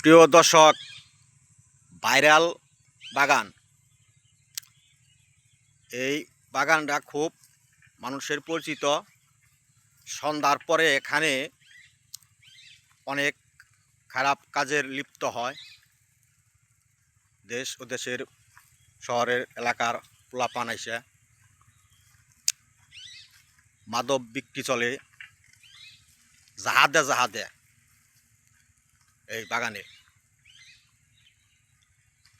প্রিয় দর্শক, ভাইরাল বাগান। এই বাগানটা খুব মানুষের পরিচিত। সন্ধ্যার পরে এখানে অনেক খারাপ কাজের লিপ্ত হয়। দেশ ও দেশের শহরের এলাকার পোলাপান আইসা মাদক বিক্রি চলে জাহাদে জাহাদে এই বাগানে।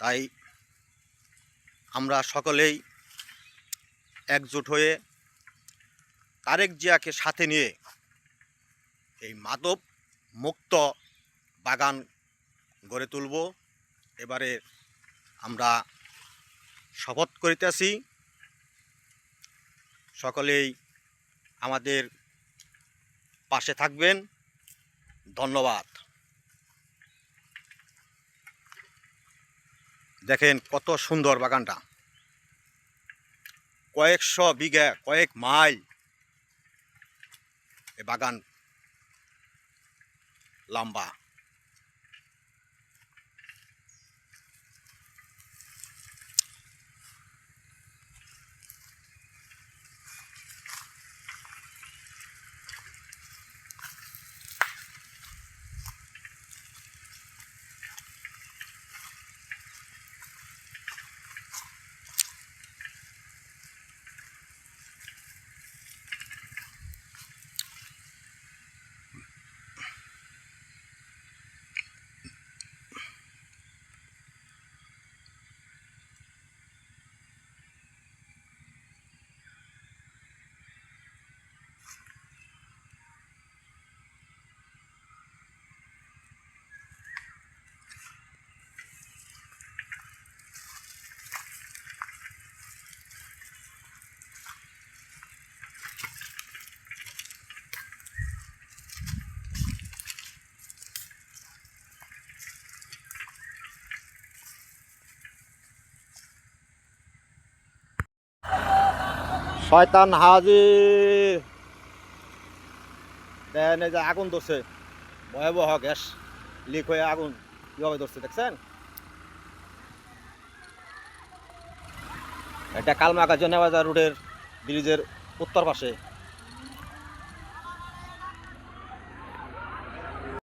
তাই আমরা সকলেই একজোট হয়ে তারেক জিয়াকে সাথে নিয়ে এই মাদক মুক্ত বাগান গড়ে তুলব। এবারে আমরা শপথ করিতেছি, সকলেই আমাদের পাশে থাকবেন। ধন্যবাদ। দেখেন কত সুন্দর বাগানটা, কয়েকশো বিঘা, কয়েক মাইল এ বাগান লম্বা। শয়তান হাজির। দেখেন এই যে আগুন ধরছে, ভয়াবহ গ্যাস লিক হয়ে আগুন কিভাবে ধরছে দেখছেন। এটা কালমাকাজ নেওয়াজা রোডের ব্রিজের উত্তর পাশে।